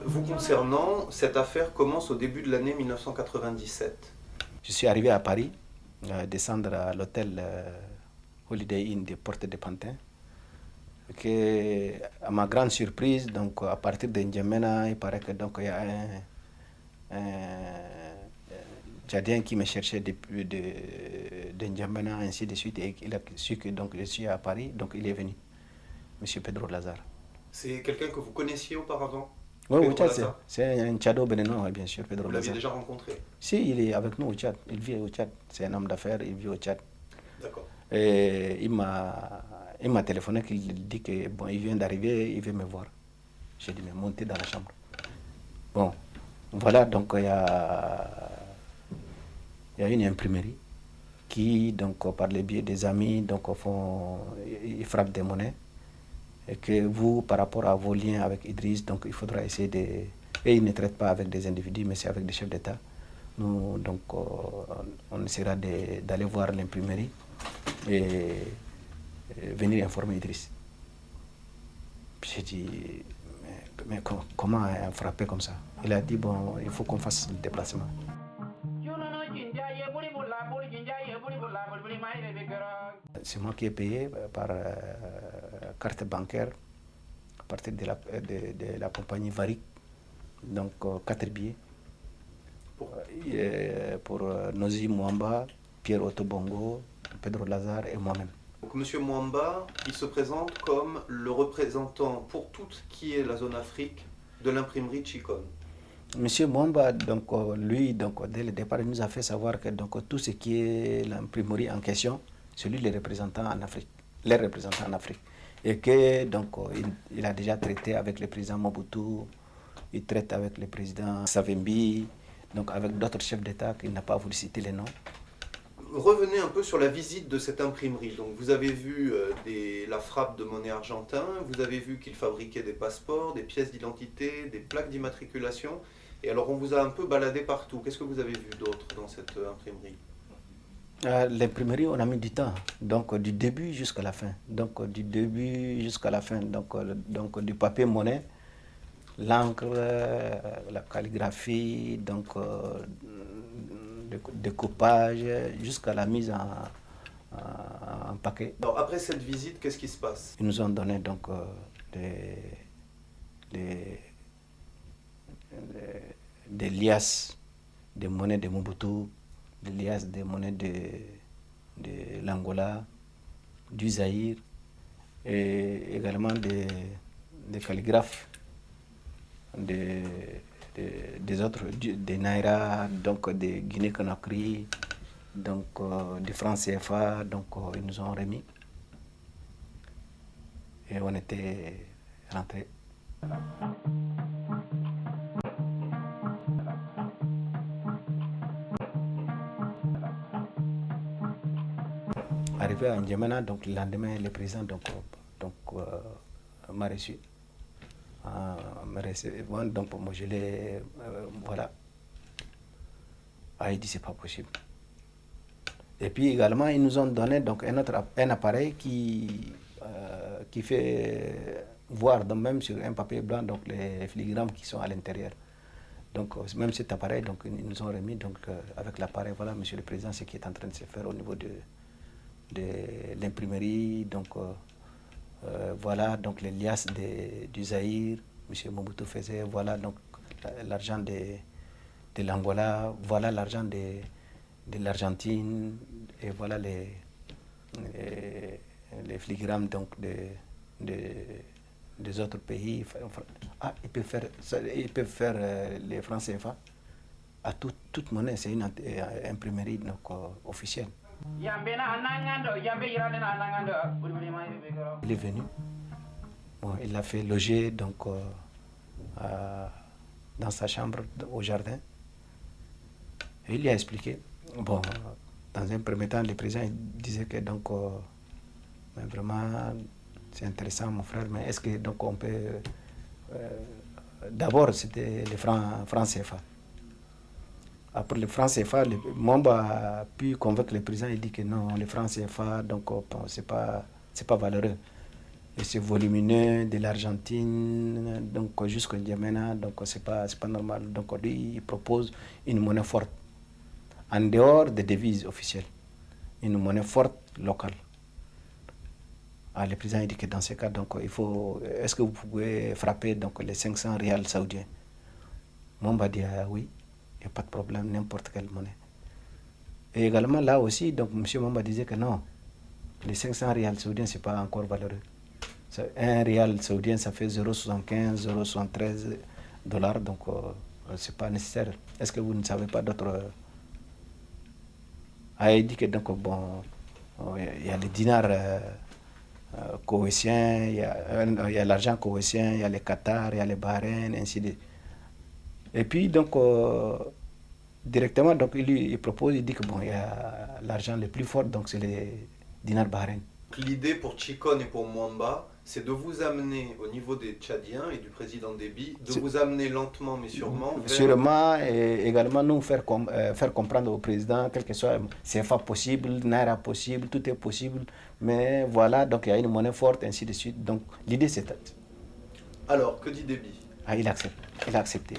Vous concernant, cette affaire commence au début de l'année 1997. Je suis arrivé à Paris, descendre à l'hôtel Holiday Inn des Portes de Pantin. Que, à ma grande surprise, donc à partir de N'Djamena, il paraît que donc il y a un Tchadien qui me cherchait depuis de N'Djamena, ainsi de suite, et il a su que donc je suis à Paris, donc il est venu, Monsieur Pedro Lazare. C'est quelqu'un que vous connaissiez auparavant? Oui, au Tchad, c'est un Tchado béninois, bien sûr, Pedro Lazare. Vous l'aviez déjà rencontré? Si, il est avec nous au Tchad, il vit au Tchad, c'est un homme d'affaires, il vit au Tchad. D'accord. Et il m'a téléphoné, qu'il dit que bon, il vient d'arriver, il veut me voir. J'ai dit, mais montez dans la chambre. Bon, voilà, donc il y a une imprimerie qui, donc, par le biais des amis, donc, ils frappent des monnaies. Et que vous, par rapport à vos liens avec Idriss, donc il faudra essayer de... Et ils ne traitent pas avec des individus, mais c'est avec des chefs d'État. Nous, donc, on essaiera d'aller voir l'imprimerie et venir informer Idriss. J'ai dit, mais comment frapper comme ça? Il a dit, bon, il faut qu'on fasse le déplacement. C'est moi qui ai payé par carte bancaire à partir de la compagnie Varik, donc 4 billets pour Nozi Mwamba, Pierre Otobongo, Pedro Lazare et moi-même. Donc Monsieur Mwamba, il se présente comme le représentant pour tout ce qui est la zone Afrique de l'imprimerie Chicone. Monsieur Mwamba, donc, lui, donc, dès le départ, il nous a fait savoir que donc, tout ce qui est l'imprimerie en question, c'est lui le représentant en Afrique, les représentants en Afrique. Et que donc, il a déjà traité avec le président Mobutu, il traite avec le président Savimbi, donc avec d'autres chefs d'État qu'il n'a pas voulu citer les noms. Revenez un peu sur la visite de cette imprimerie. Donc vous avez vu la frappe de monnaie argentin, vous avez vu qu'il fabriquait des passeports, des pièces d'identité, des plaques d'immatriculation. Et alors on vous a un peu baladé partout. Qu'est-ce que vous avez vu d'autre dans cette imprimerie? L'imprimerie, on a mis du temps, donc du début jusqu'à la fin. Donc du début jusqu'à la fin, donc du papier monnaie, l'encre, la calligraphie, donc découpage, jusqu'à la mise en paquet. Alors après cette visite, qu'est-ce qui se passe? Ils nous ont donné donc des liasses de monnaies de Mobutu, des liasses de monnaies de l'Angola, du Zaïre, et également des calligraphes des autres, des Naira, donc des Guinée-Conakry, donc du franc CFA, donc ils nous ont remis. Et on était rentrés. Arrivé à N'Djamena, donc le lendemain, le président m'a reçu. Donc moi je l'ai, voilà. Ah, il dit c'est pas possible. Et puis également ils nous ont donné donc un appareil qui fait voir donc, même sur un papier blanc donc les filigrammes qui sont à l'intérieur. Donc même cet appareil donc ils nous ont remis donc avec l'appareil, voilà Monsieur le Président, ce qui est en train de se faire au niveau de l'imprimerie, donc voilà donc les liasses du Zaïre, M. Mobutu faisait, voilà donc l'argent de l'Angola, voilà l'argent de l'Argentine, et voilà les filigrammes donc des autres pays. Ah, ils peuvent faire les francs CFA à toute monnaie, c'est une imprimerie donc, officielle. Il est venu, bon, il l'a fait loger donc, dans sa chambre au jardin. Et il lui a expliqué. Bon, dans un premier temps, le président il disait que donc, mais vraiment, c'est intéressant mon frère, mais est-ce que donc on peut... D'abord, c'était les francs CFA. Après le franc CFA, Mwamba a pu convaincre le président, il dit que non, le franc CFA, donc c'est pas valeureux. Et c'est volumineux de l'Argentine, donc jusqu'au Djamena, donc c'est pas normal. Donc lui, il propose une monnaie forte, en dehors des devises officielles, une monnaie forte locale. Le président il dit que dans ce cas, donc il faut, est-ce que vous pouvez frapper donc les 500 rials saoudiens? Mwamba dit oui, il n'y a pas de problème, n'importe quelle monnaie. Et également là aussi, donc M. Mwamba disait que non, les 500 rials saoudiens, c'est pas encore valeureux. Un rial saoudien, ça fait 0,75, 0,73 dollars, donc c'est pas nécessaire. Est-ce que vous ne savez pas d'autres... il dit que donc, bon, il y a les dinars koweïtiens, il y a l'argent koweïtien, il y a les Qatar, il y a les Bahreïn, ainsi de suite. Et puis, donc, directement, donc, il propose, il dit que bon, il y a l'argent le plus fort, donc c'est les dinars Bahreïn. L'idée pour Chikone et pour Mwamba, c'est de vous amener au niveau des Tchadiens et du président Déby, de vous amener lentement mais sûrement vers... Sûrement, et également nous faire comprendre au président, quel que soit, CFA possible, Naira possible, tout est possible, mais voilà, donc il y a une monnaie forte, ainsi de suite. Donc l'idée c'est... Alors, que dit Déby? Il accepte, il a accepté.